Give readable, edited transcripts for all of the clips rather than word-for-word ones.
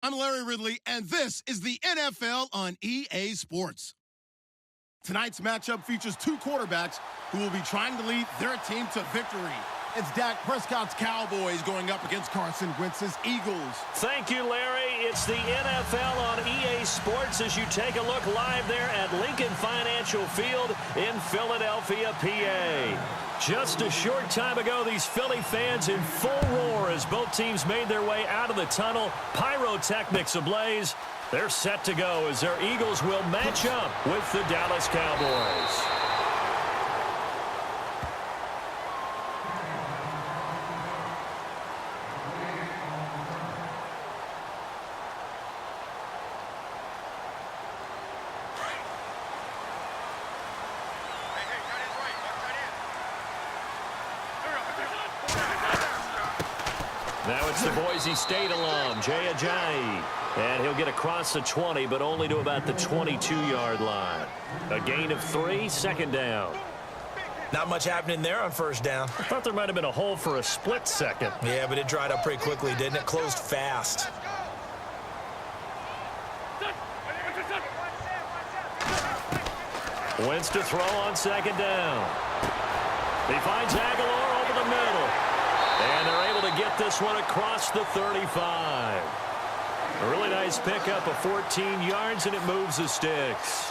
I'm Larry Ridley, and this is the NFL on EA Sports. Tonight's matchup features two quarterbacks who will be trying to lead their team to victory. It's Dak Prescott's Cowboys going up against Carson Wentz's Eagles. Thank you, Larry. It's the NFL on EA Sports as you take a look live there at Lincoln Financial Field in Philadelphia, PA. Just a short time ago, these Philly fans in full roar as both teams made their way out of the tunnel. Pyrotechnics ablaze. They're set to go as their Eagles will match up with the Dallas Cowboys. Now it's the Boise State alum, Jay Ajayi. And he'll get across the 20, but only to about the 22-yard line. A gain of 3, second down. Not much happening there on first down. I thought there might have been a hole for a split second. Yeah, but it dried up pretty quickly, didn't it? Closed fast. Wentz to throw on second down. He finds Aguilar over the middle. And they're able to get this one across the 35. A really nice pickup of 14 yards, and it moves the sticks.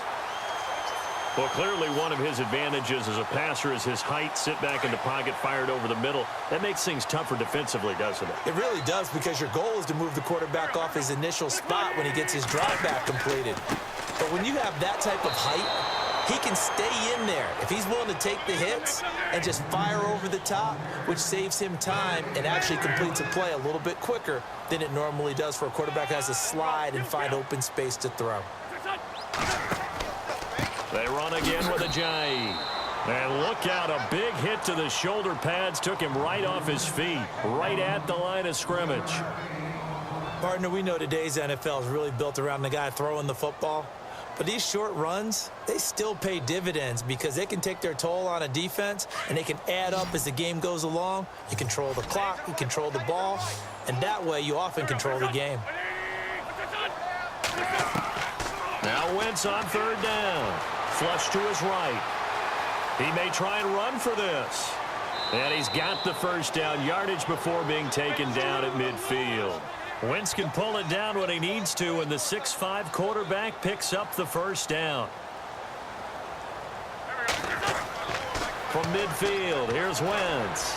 Well, clearly one of his advantages as a passer is his height, sit back in the pocket, fired over the middle. That makes things tougher defensively, doesn't it? It really does, because your goal is to move the quarterback off his initial spot when he gets his drop back completed. But when you have that type of height, he can stay in there if he's willing to take the hits and just fire over the top, which saves him time and actually completes a play a little bit quicker than it normally does for a quarterback who has to slide and find open space to throw. They run again with Ajayi. And look out, a big hit to the shoulder pads took him right off his feet, right at the line of scrimmage. Partner, we know today's NFL is really built around the guy throwing the football. But these short runs, they still pay dividends because they can take their toll on a defense and they can add up as the game goes along. You control the clock, you control the ball, and that way you often control the game. Now Wentz on third down. Flush to his right. He may try and run for this. And he's got the first down yardage before being taken down at midfield. Wentz can pull it down when he needs to, and the 6'5" quarterback picks up the first down. From midfield, here's Wentz.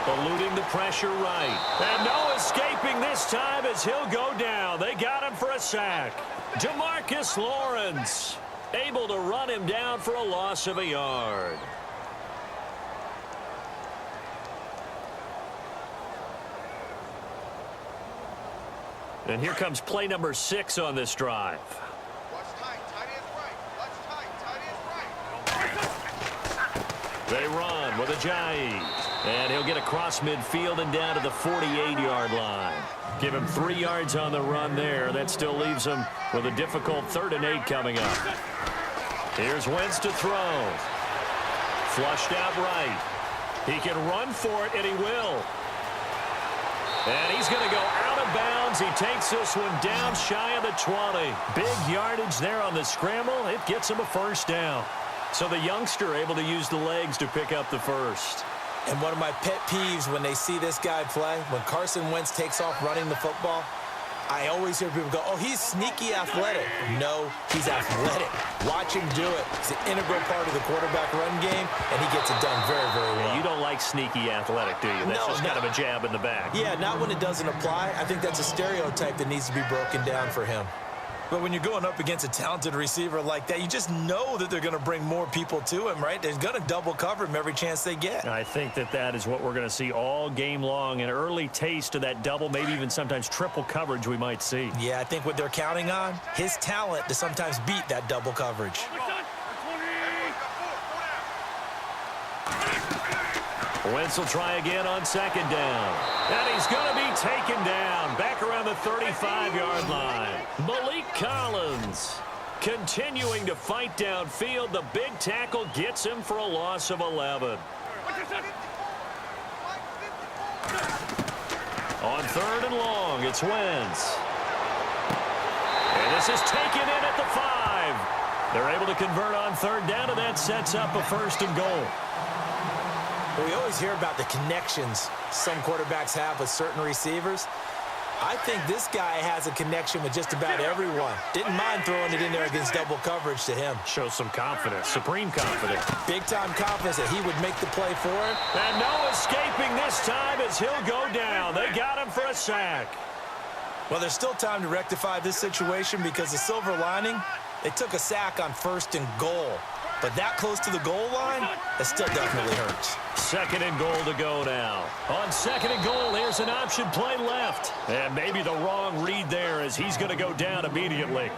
Eluding the pressure right. And no escaping this time as he'll go down. They got him for a sack. DeMarcus Lawrence able to run him down for a loss of a yard. And here comes play number 6 on this drive. Watch tight. Tight end's right. Watch tight. Tight end's right. They run with Ajayi. And he'll get across midfield and down to the 48-yard line. Give him 3 yards on the run there. That still leaves him with a difficult 3rd and 8 coming up. Here's Wentz to throw. Flushed out right. He can run for it, and he will. And he's going to go out of bounds. He takes this one down shy of the 20. Big yardage there on the scramble. It gets him a first down. So the youngster able to use the legs to pick up the first. And one of my pet peeves when they see this guy play, when Carson Wentz takes off running the football, I always hear people go, oh, he's sneaky athletic. No, he's athletic. Watch him do it. It's an integral part of the quarterback run game, and he gets it done very, very well. Yeah, you don't like sneaky athletic, do you? That's just kind of a jab in the back. Yeah, not when it doesn't apply. I think that's a stereotype that needs to be broken down for him. But when you're going up against a talented receiver like that, you just know that they're going to bring more people to him, right? They're going to double cover him every chance they get. I think that is what we're going to see all game long. An early taste of that double, maybe even sometimes triple coverage we might see. Yeah, I think what they're counting on, his talent to sometimes beat that double coverage. Wentz will try again on second down. And he's going to be taken down back around the 35-yard line. Malik Collins continuing to fight downfield. The big tackle gets him for a loss of 11. On 3rd and long, it's Wentz. This is taken in at the 5. They're able to convert on third down, and that sets up a 1st and goal. We always hear about the connections some quarterbacks have with certain receivers. I think this guy has a connection with just about everyone. Didn't mind throwing it in there against double coverage to him. Shows some confidence, supreme confidence. Big-time confidence that he would make the play for him. And no escaping this time as he'll go down. They got him for a sack. Well, there's still time to rectify this situation because the silver lining, they took a sack on 1st and goal. But that close to the goal line, it still definitely hurts. 2nd and goal to go now. On 2nd and goal, here's an option play left. And maybe the wrong read there as he's going to go down immediately.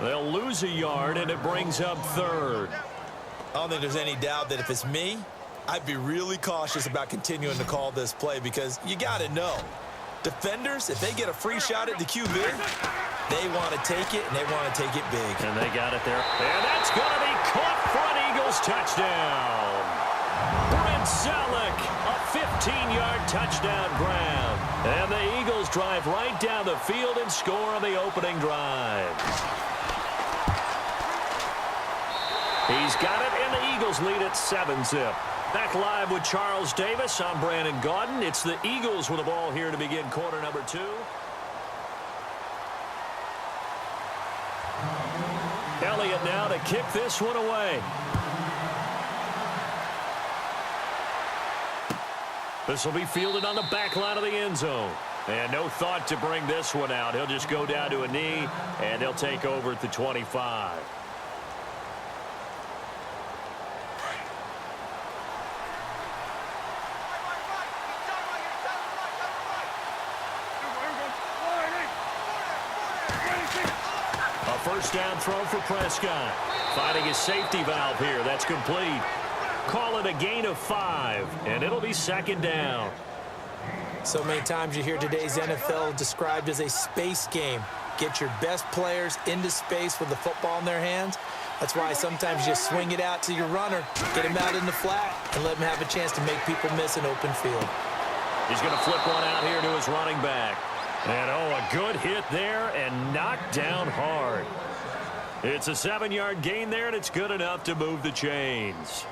They'll lose a yard, and it brings up 3rd. I don't think there's any doubt that if it's me, I'd be really cautious about continuing to call this play because you got to know. Defenders, if they get a free shot at the QB, they want to take it, and they want to take it big. And they got it there. And that's going to be caught for an Eagles touchdown. Brent Selleck, a 15-yard touchdown grab. And the Eagles drive right down the field and score on the opening drive. He's got it, and the Eagles lead at 7-zip. Back live with Charles Davis. I'm Brandon Gaudin. It's the Eagles with the ball here to begin quarter number 2. Elliott now to kick this one away. This will be fielded on the back line of the end zone. And no thought to bring this one out. He'll just go down to a knee, and they'll take over at the 25. First down throw for Prescott. Finding his safety valve here. That's complete. Call it a gain of 5, and it'll be 2nd down. So many times you hear today's NFL described as a space game. Get your best players into space with the football in their hands. That's why sometimes you just swing it out to your runner, get him out in the flat, and let him have a chance to make people miss an open field. He's going to flip one out here to his running back. And, a good hit there and knocked down hard. It's a 7-yard gain there, and it's good enough to move the chains.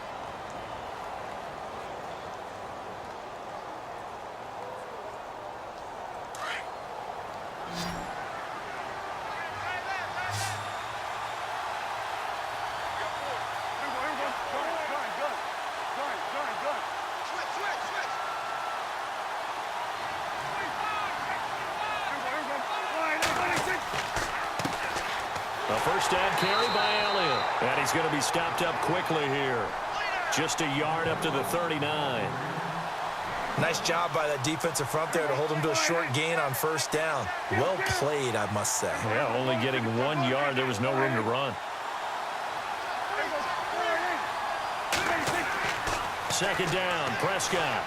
A first down carry by Elliott. And he's going to be stopped up quickly here. Just a yard up to the 39. Nice job by that defensive front there to hold him to a short gain on first down. Well played, I must say. Yeah, only getting 1 yard. There was no room to run. Second down, Prescott.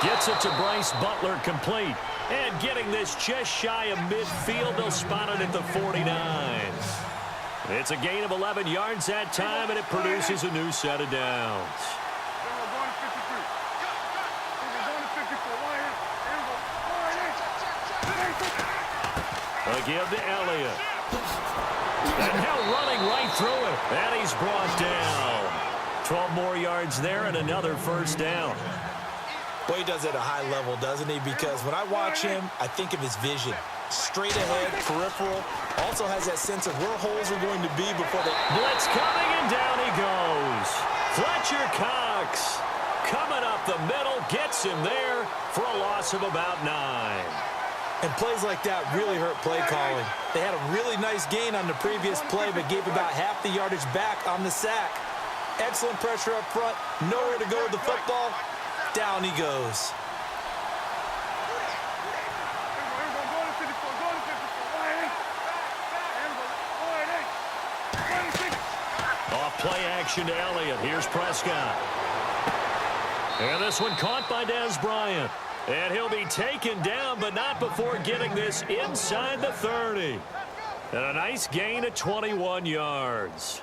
Gets it to Bryce Butler, complete. And getting this just shy of midfield, they'll spot it at the 49. It's a gain of 11 yards that time, and it produces a new set of downs. A give to Elliott. And now running right through it. And he's brought down. 12 more yards there and another first down. Boy, he does it at a high level, doesn't he? Because when I watch him, I think of his vision. Straight ahead, peripheral. Also has that sense of where holes are going to be before they... Blitz coming, and down he goes. Fletcher Cox coming up the middle, gets him there for a loss of about 9. And plays like that really hurt play calling. They had a really nice gain on the previous play, but gave about half the yardage back on the sack. Excellent pressure up front. Nowhere to go with the football. Down he goes. Off play action to Elliott. Here's Prescott. And this one caught by Dez Bryant. And he'll be taken down, but not before getting this inside the 30. And a nice gain of 21 yards.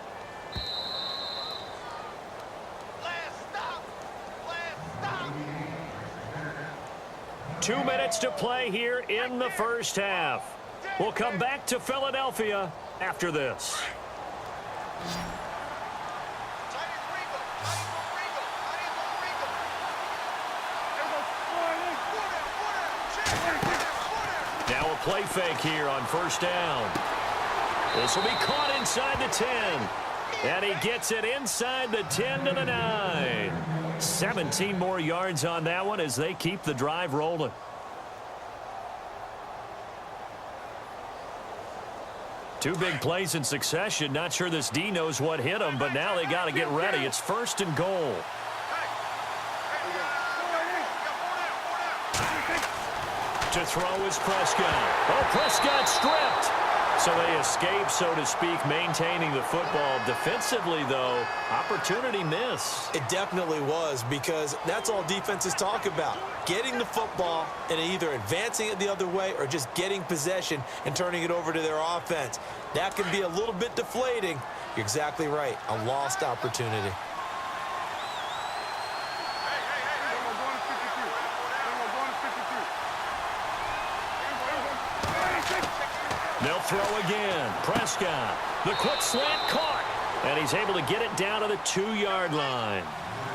2 minutes to play here in the first half. We'll come back to Philadelphia after this. Now a play fake here on first down. This will be caught inside the 10. And he gets it inside the 10 to the 9. 17 more yards on that one as they keep the drive rolling. Two big plays in succession. Not sure this D knows what hit him, but now they got to get ready. It's first and goal. To throw is Prescott. Oh, Prescott stripped. So they escape, so to speak, maintaining the football. Defensively, though, opportunity miss. It definitely was, because that's all defenses talk about. Getting the football and either advancing it the other way or just getting possession and turning it over to their offense. That can be a little bit deflating. You're exactly right. A lost opportunity. They'll throw again. Prescott, the quick slant caught, and he's able to get it down to the 2-yard line.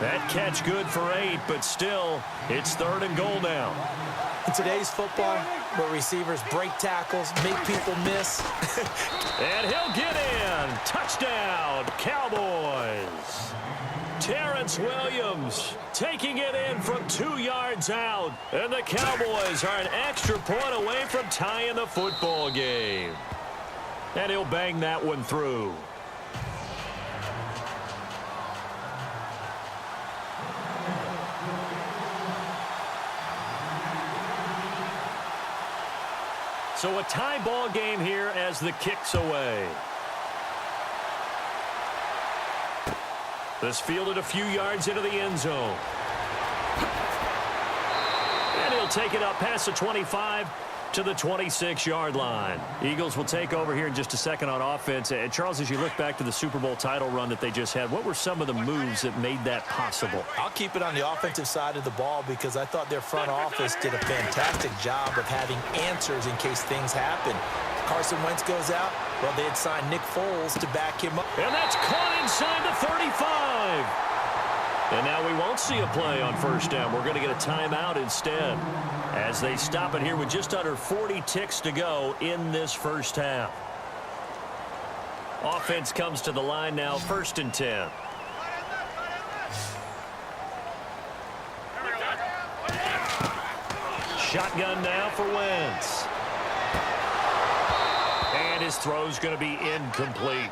That catch good for 8, but still, it's third and goal now. In today's football, where receivers break tackles, make people miss. And he'll get in. Touchdown, Cowboys. Terrence Williams taking it in from 2 yards out. And the Cowboys are an extra point away from tying the football game. And he'll bang that one through. So a tie ball game here as the kick's away. This fielded a few yards into the end zone. And he'll take it up past the 25 to the 26-yard line. Eagles will take over here in just a second on offense. And Charles, as you look back to the Super Bowl title run that they just had, what were some of the moves that made that possible? I'll keep it on the offensive side of the ball because I thought their front office did a fantastic job of having answers in case things happen. Carson Wentz goes out. Well, they had signed Nick Foles to back him up. And that's caught inside the 35. And now we won't see a play on first down. We're going to get a timeout instead as they stop it here with just under 40 ticks to go in this first half. Offense comes to the line now, first and 10. Shotgun now for Wentz. And his throw's going to be incomplete.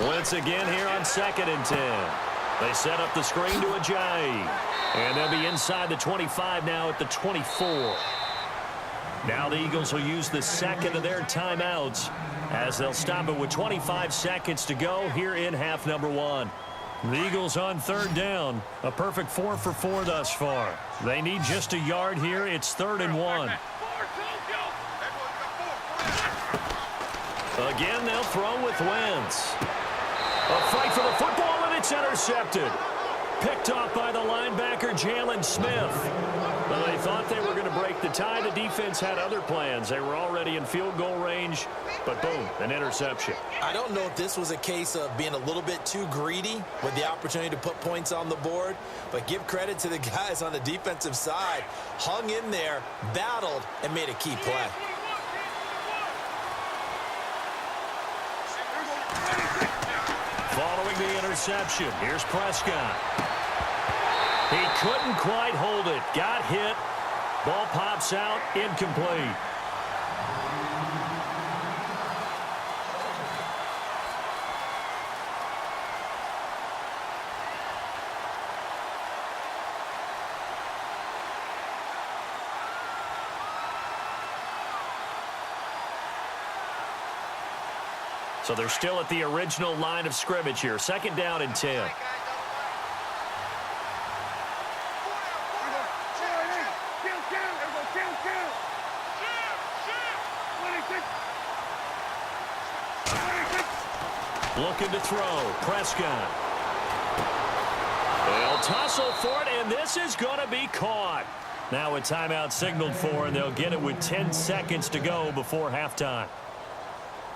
Wentz again here on second and 10. They set up the screen to Ajayi. And they'll be inside the 25 now at the 24. Now the Eagles will use the second of their timeouts as they'll stop it with 25 seconds to go here in half number 1. The Eagles on third down. A perfect 4 for 4 thus far. They need just a yard here. It's third and 1. Again, they'll throw with Wentz. A fight for the football, and it's intercepted. Picked off by the linebacker, Jalen Smith. Well, they thought they were going to break the tie. The defense had other plans. They were already in field goal range, but boom, an interception. I don't know if this was a case of being a little bit too greedy with the opportunity to put points on the board, but give credit to the guys on the defensive side. Hung in there, battled, and made a key play. Following the interception, here's Prescott. He couldn't quite hold it. Got hit. Ball pops out. Incomplete. So they're still at the original line of scrimmage here. Second down and 10. Looking to throw. Prescott. They'll tussle for it, and this is going to be caught. Now a timeout signaled for, and they'll get it with 10 seconds to go before halftime.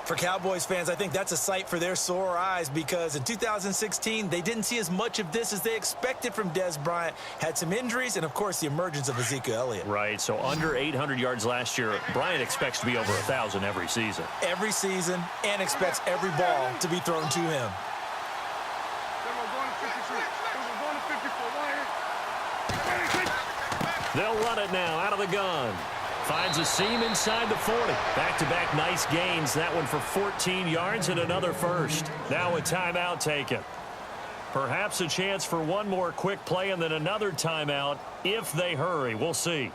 For Cowboys fans, I think that's a sight for their sore eyes because in 2016, they didn't see as much of this as they expected from Dez Bryant. Had some injuries and, of course, the emergence of Ezekiel Elliott. Right, so under 800 yards last year, Bryant expects to be over 1,000 every season. Every season, and expects every ball to be thrown to him. They'll run it now out of the gun. Finds a seam inside the 40. Back-to-back nice gains. That one for 14 yards and another first. Now a timeout taken. Perhaps a chance for one more quick play and then another timeout if they hurry. We'll see.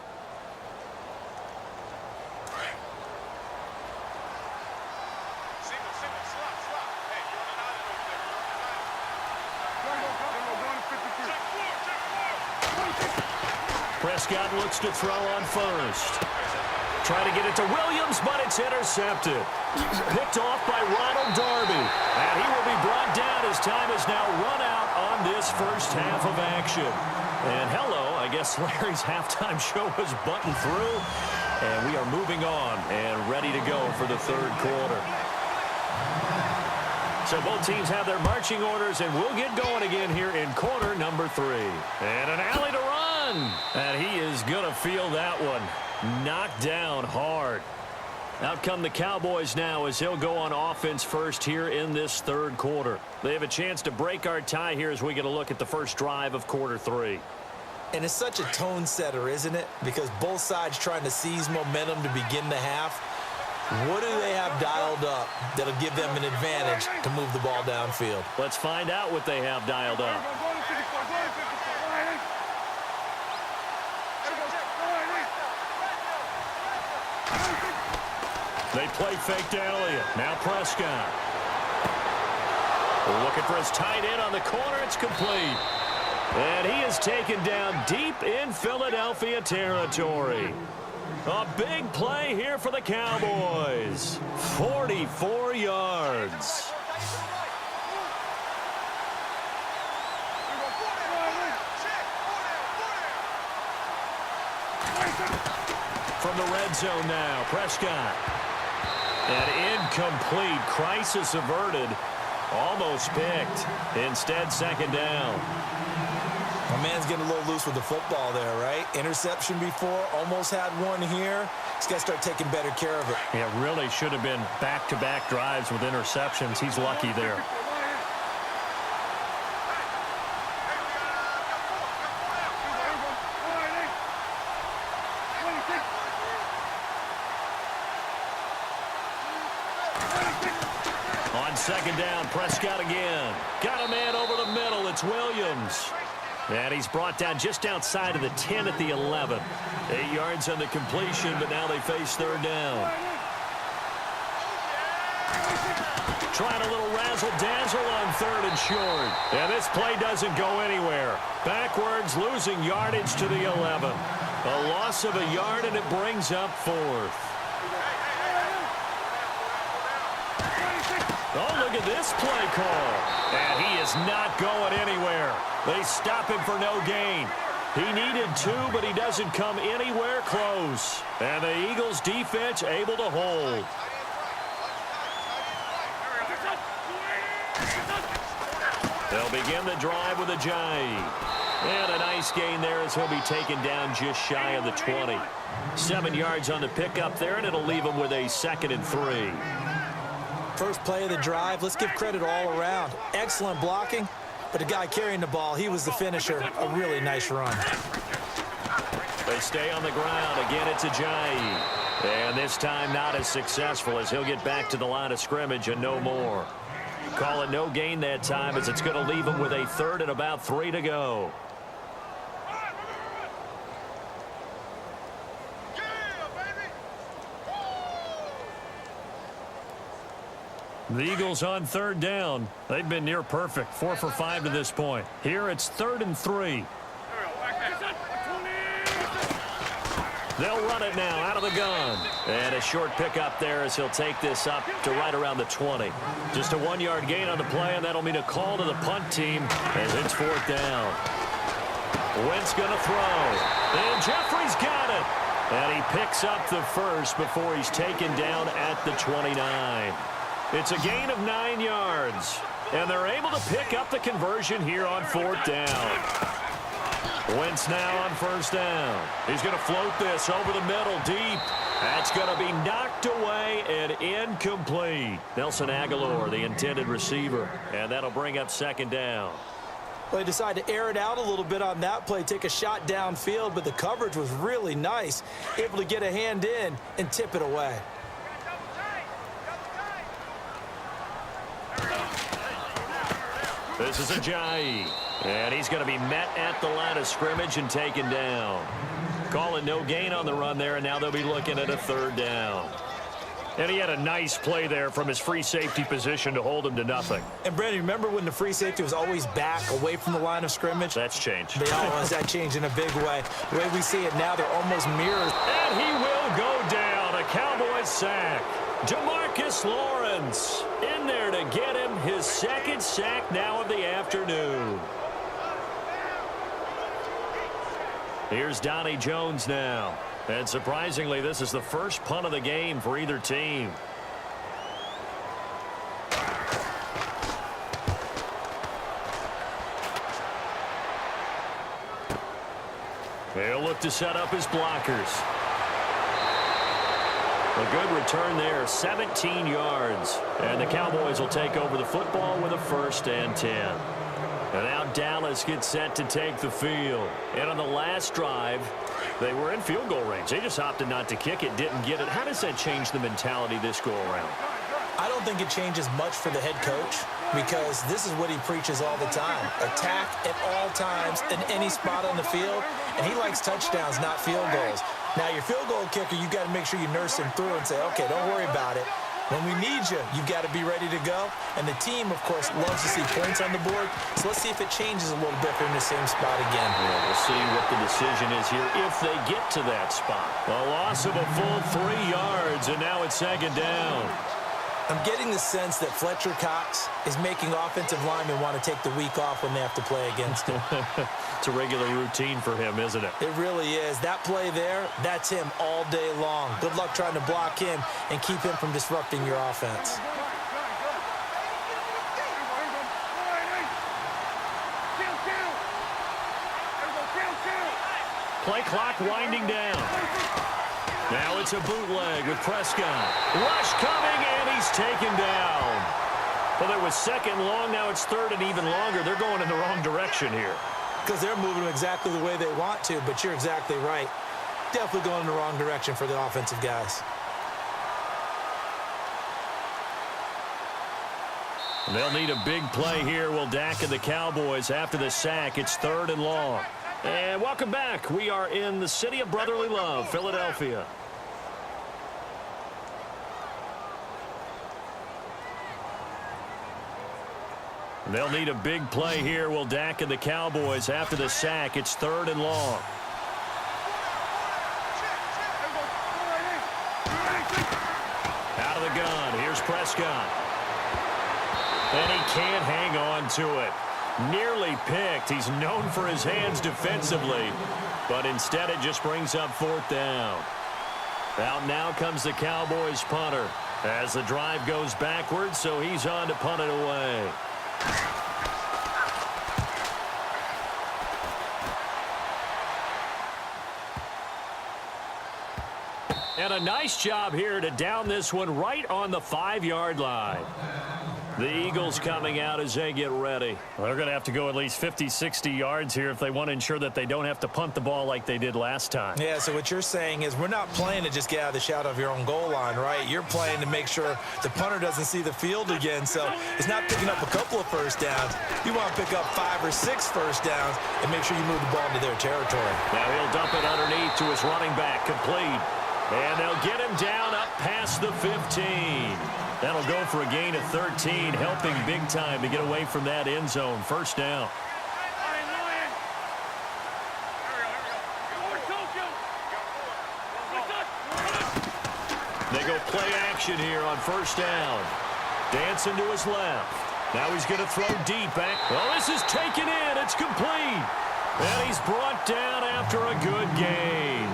Prescott looks to throw on first. Trying to get it to Williams, but it's intercepted. Picked off by Ronald Darby. And he will be brought down as time is now run out on this first half of action. And hello, I guess Larry's halftime show was buttoned through. And we are moving on and ready to go for the third quarter. So both teams have their marching orders, and we'll get going again here in quarter number 3. And an alley to run. And he is going to feel that one. Knocked down hard. Out come the Cowboys now as he'll go on offense first here in this third quarter. They have a chance to break our tie here as we get a look at the first drive of quarter 3. And it's such a tone setter, isn't it? Because both sides trying to seize momentum to begin the half. What do they have dialed up that'll give them an advantage to move the ball downfield? Let's find out what they have dialed up. They play fake to Elliott. Now Prescott. Looking for his tight end on the corner. It's complete. And he is taken down deep in Philadelphia territory. A big play here for the Cowboys. 44 yards. From the red zone now, Prescott. An incomplete, crisis averted. Almost picked. Instead, second down. My man's getting a little loose with the football there, right? Interception before, almost had one here. He's got to start taking better care of it. Yeah, really should have been back-to-back drives with interceptions. He's lucky there. On second down, Prescott again. Got a man over the middle. It's Williams. And he's brought down just outside of the 10 at the 11. 8 yards on the completion, but now they face third down. Trying a little razzle-dazzle on third and short. And this play doesn't go anywhere. Backwards, losing yardage to the 11. A loss of a yard, and it brings up fourth. Oh, look at this play call. And he is not going anywhere. They stop him for no gain. He needed 2, but he doesn't come anywhere close. And the Eagles defense able to hold. They'll begin the drive with a jive. And a nice gain there as he'll be taken down just shy of the 20. 7 yards on the pickup there, and it'll leave him with a 2nd and 3. First play of the drive, let's give credit all around. Excellent blocking, but the guy carrying the ball, he was the finisher. A really nice run. They stay on the ground. Again, it's a jive. And this time not as successful as he'll get back to the line of scrimmage and no more. Call it no gain that time as it's going to leave him with a 3rd and about 3 to go. The Eagles on third down. They've been near perfect. 4 for 5 to this point. Here it's 3rd and 3. They'll run it now out of the gun. And a short pickup there as he'll take this up to right around the 20. Just a 1-yard gain on the play, and that'll mean a call to the punt team as it's 4th down. Wentz going to throw. And Jeffrey's got it. And he picks up the first before he's taken down at the 29. It's a gain of 9 yards. And they're able to pick up the conversion here on 4th down. Wentz now on 1st down. He's going to float this over the middle deep. That's going to be knocked away and incomplete. Nelson Aguilar, the intended receiver. And that'll bring up 2nd down. Well, they decided to air it out a little bit on that play, take a shot downfield, but the coverage was really nice. Able to get a hand in and tip it away. This is Ajayi. And he's going to be met at the line of scrimmage and taken down. Call it no gain on the run there, and now they'll be looking at a 3rd down. And he had a nice play there from his free safety position to hold him to nothing. And, Brandon, remember when the free safety was always back away from the line of scrimmage? That's changed. That changed in a big way. The way we see it now, they're almost mirrors. And he will go down. A Cowboys sack. Jamarcus Lawrence in there to get him his 2nd sack now of the afternoon. Here's Donnie Jones now. And surprisingly, this is the first punt of the game for either team. He'll look to set up his blockers. A good return there, 17 yards. And the Cowboys will take over the football with a 1st and 10. And now Dallas gets set to take the field. And on the last drive, they were in field goal range. They just opted not to kick it, didn't get it. How does that change the mentality this go around? I don't think it changes much for the head coach because this is what he preaches all the time. Attack at all times in any spot on the field, and he likes touchdowns, not field goals. Now, your field goal kicker, you got to make sure you nurse him through and say, okay, don't worry about it. When we need you, you've got to be ready to go. And the team, of course, loves to see points on the board. So let's see if it changes a little bit if they're in the same spot again. Yeah, we'll see what the decision is here if they get to that spot. A loss of a full 3 yards, and now it's 2nd down. I'm getting the sense that Fletcher Cox is making offensive linemen want to take the week off when they have to play against him. It's a regular routine for him, isn't it? It really is. That play there, that's him all day long. Good luck trying to block him and keep him from disrupting your offense. Play clock winding down. Now it's a bootleg with Prescott. Rush coming, and he's taken down. Well, it was 2nd long. Now it's 3rd and even longer. They're going in the wrong direction here. Because they're moving exactly the way they want to, but you're exactly right. Definitely going in the wrong direction for the offensive guys. They'll need a big play here. Will Dak and the Cowboys after the sack. It's 3rd and long. And welcome back. We are in the city of brotherly love, Philadelphia. They'll need a big play here. Will Dak and the Cowboys after the sack. It's 3rd and long. Out of the gun. Here's Prescott. And he can't hang on to it. Nearly picked. He's known for his hands defensively, but instead it just brings up 4th down. Out now comes the Cowboys punter as the drive goes backwards, so he's on to punt it away. And a nice job here to down this one right on the 5-yard line. The Eagles coming out as they get ready. Well, they're going to have to go at least 50, 60 yards here if they want to ensure that they don't have to punt the ball like they did last time. Yeah, so what you're saying is we're not playing to just get out of the shadow of your own goal line, right? You're playing to make sure the punter doesn't see the field again. So it's not picking up a couple of first downs. You want to pick up 5 or 6 first downs and make sure you move the ball into their territory. Now he'll dump it underneath to his running back, complete. And they'll get him down up past the 15. That'll go for a gain of 13, helping big time to get away from that end zone. 1st down. formation here on first down. Dancing to his left. Now he's going to throw deep back. Oh, this is taken in. It's complete. And he's brought down after a good gain.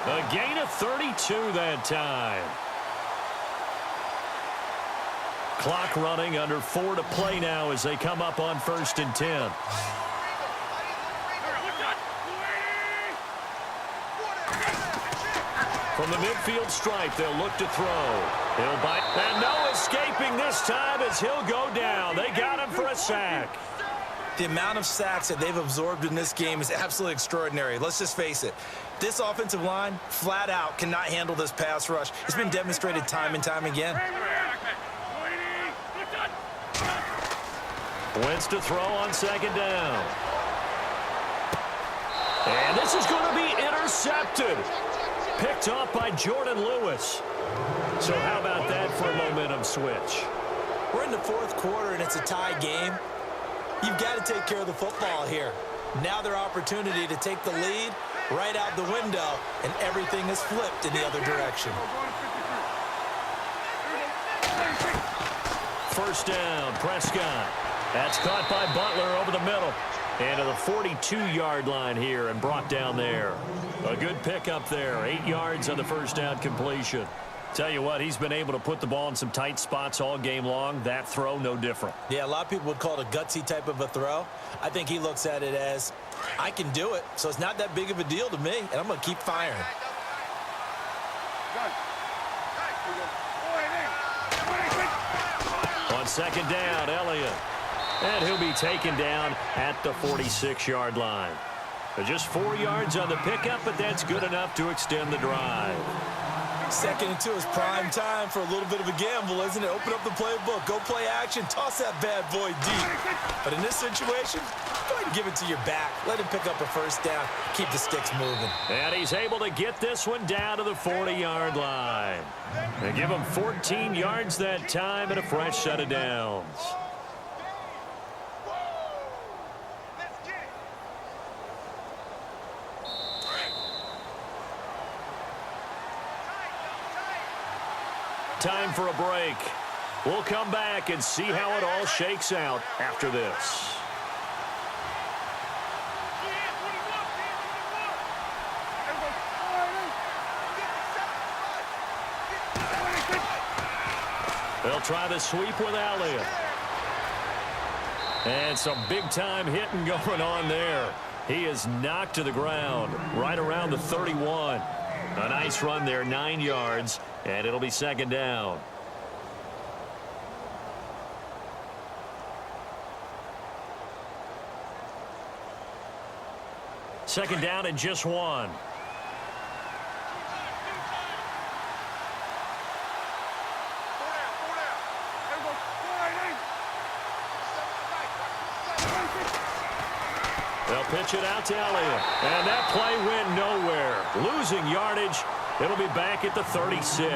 A gain of 32 that time. Clock running, under 4 to play now as they come up on 1st and 10. From the midfield stripe, they'll look to throw. He'll bite. And no escaping this time as he'll go down. They got him for a sack. The amount of sacks that they've absorbed in this game is absolutely extraordinary. Let's just face it. This offensive line, flat out, cannot handle this pass rush. It's been demonstrated time and time again. Wentz to throw on 2nd down. And this is going to be intercepted. Picked off by Jordan Lewis. So how about that for a momentum switch? We're in the 4th quarter, and it's a tie game. You've got to take care of the football here. Now their opportunity to take the lead right out the window, and everything is flipped in the other direction. 1st down, Prescott. That's caught by Butler over the middle. And to the 42-yard line here and brought down there. A good pickup there. 8 yards on the 1st down completion. Tell you what, he's been able to put the ball in some tight spots all game long. That throw, no different. Yeah, a lot of people would call it a gutsy type of a throw. I think he looks at it as, I can do it, so it's not that big of a deal to me, and I'm going to keep firing. On 2nd down, Elliott. And he'll be taken down at the 46-yard line. Just 4 yards on the pickup, but that's good enough to extend the drive. 2nd and 2 is prime time for a little bit of a gamble, isn't it? Open up the playbook, go play action, toss that bad boy deep. But in this situation, go ahead and give it to your back. Let him pick up a 1st down, keep the sticks moving. And he's able to get this one down to the 40-yard line. They give him 14 yards that time and a fresh set of downs. Time for a break. We'll come back and see how it all shakes out after this. They'll try the sweep with Elliott. And some big-time hitting going on there. He is knocked to the ground right around the 31. A nice run there, 9 yards, and it'll be 2nd down. Second down and just 1. They'll pitch it out to Elliott. And that play went nowhere. Losing yardage. It'll be back at the 36.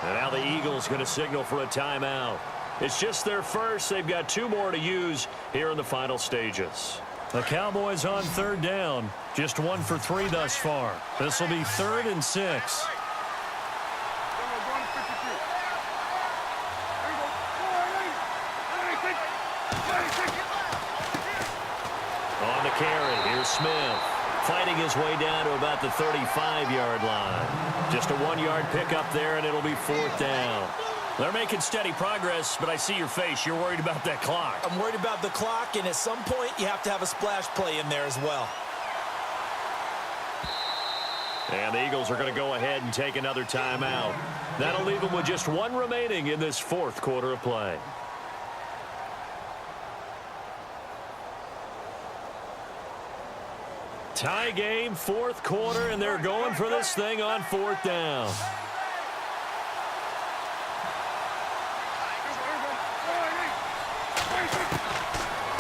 And now the Eagles going to signal for a timeout. It's just their first. They've got 2 more to use here in the final stages. The Cowboys on 3rd down. Just 1 for 3 thus far. This will be 3rd and 6. On the carry, here's Smith. Fighting his way down to about the 35-yard line. Just a 1-yard pickup there, and it'll be 4th down. They're making steady progress, but I see your face. You're worried about that clock. I'm worried about the clock, and at some point, you have to have a splash play in there as well. And the Eagles are going to go ahead and take another timeout. That'll leave them with just 1 remaining in this 4th quarter of play. Tie game, 4th quarter, and they're going for this thing on 4th down.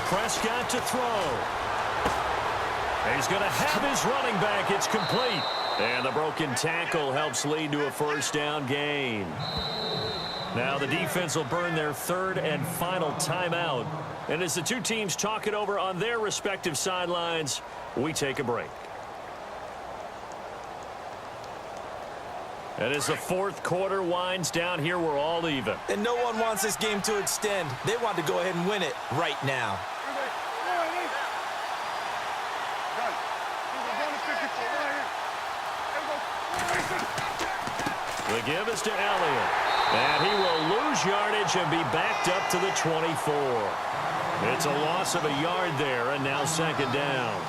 Prescott to throw. He's going to have his running back. It's complete. And the broken tackle helps lead to a 1st down gain. Now the defense will burn their 3rd and final timeout. And as the 2 teams talk it over on their respective sidelines, we take a break. And as the fourth quarter winds down here, we're all even. And no one wants this game to extend. They want to go ahead and win it right now. The give is to Elliott. And he will lose yardage and be backed up to the 24. It's a loss of a yard there, and now second down.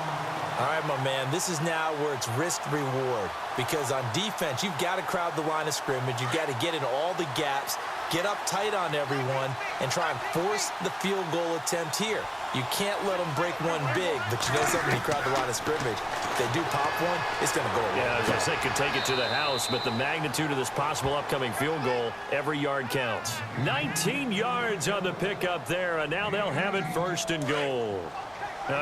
All right, my man, this is now where it's risk-reward. Because on defense, you've got to crowd the line of scrimmage. You've got to get in all the gaps, get up tight on everyone, and try and force the field goal attempt here. You can't let them break one big, but you know something, you crowd the line of scrimmage. If they do pop one, it's going to go away. Yeah, as I said, could take it to the house, but the magnitude of this possible upcoming field goal, every yard counts. 19 yards on the pickup there, and now they'll have it first and goal.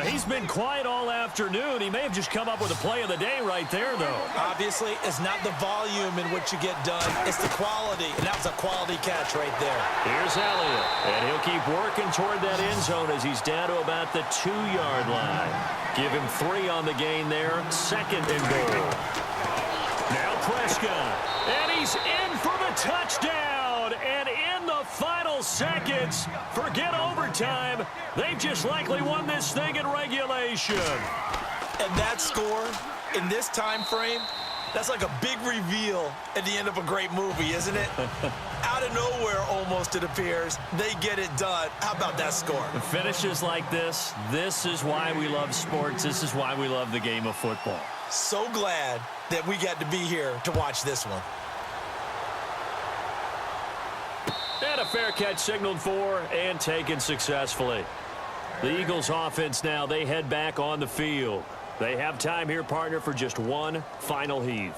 He's been quiet all afternoon. He may have just come up with a play of the day right there, though. Obviously, it's not the volume in which you get done. It's the quality, and that was a quality catch right there. Here's Elliott, and he'll keep working toward that end zone as he's down to about the 2-yard line. Give him 3 on the gain there, second and goal. Now Prescott, and he's in for the touchdown, and in the final seconds, forget overtime, they've just likely won this thing in regulation. And that score, in this time frame, that's like a big reveal at the end of a great movie, isn't it? Out of nowhere, almost, it appears, they get it done. How about that score? Finishes like this is why we love sports. This is why we love the game of football. So glad that we got to be here to watch this one. And a fair catch signaled for and taken successfully. The Eagles offense now, they head back on the field. They have time here, partner, for just one final heave.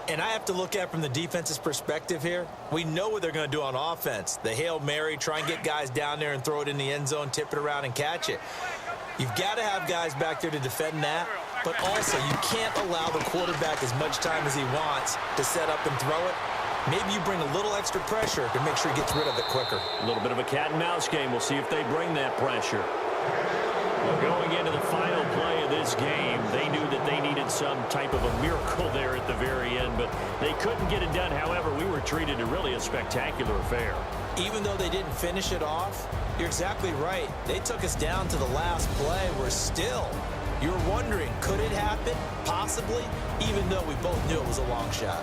And I have to look at from the defense's perspective here. We know what they're going to do on offense. The Hail Mary, try and get guys down there and throw it in the end zone, tip it around and catch it. You've got to have guys back there to defend that. But also, you can't allow the quarterback as much time as he wants to set up and throw it. Maybe you bring a little extra pressure to make sure he gets rid of it quicker. A little bit of a cat and mouse game. We'll see if they bring that pressure. Well, going into the final play of this game, they knew that they needed some type of a miracle there at the very end, but they couldn't get it done. However, we were treated to really a spectacular affair. Even though they didn't finish it off, you're exactly right. They took us down to the last play. We're still, you're wondering, could it happen? Possibly, even though we both knew it was a long shot.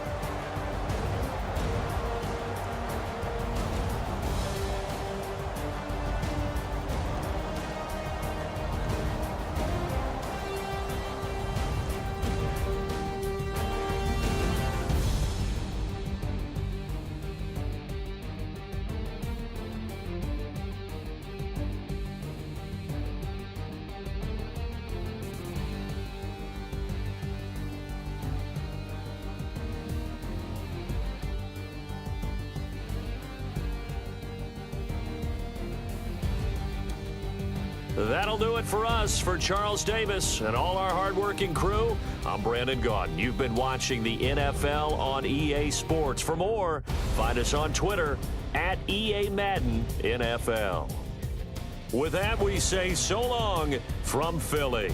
That'll do it for us. For Charles Davis and all our hardworking crew, I'm Brandon Gaudin. You've been watching the NFL on EA Sports. For more, find us on Twitter at EA Madden NFL. With that, we say so long from Philly.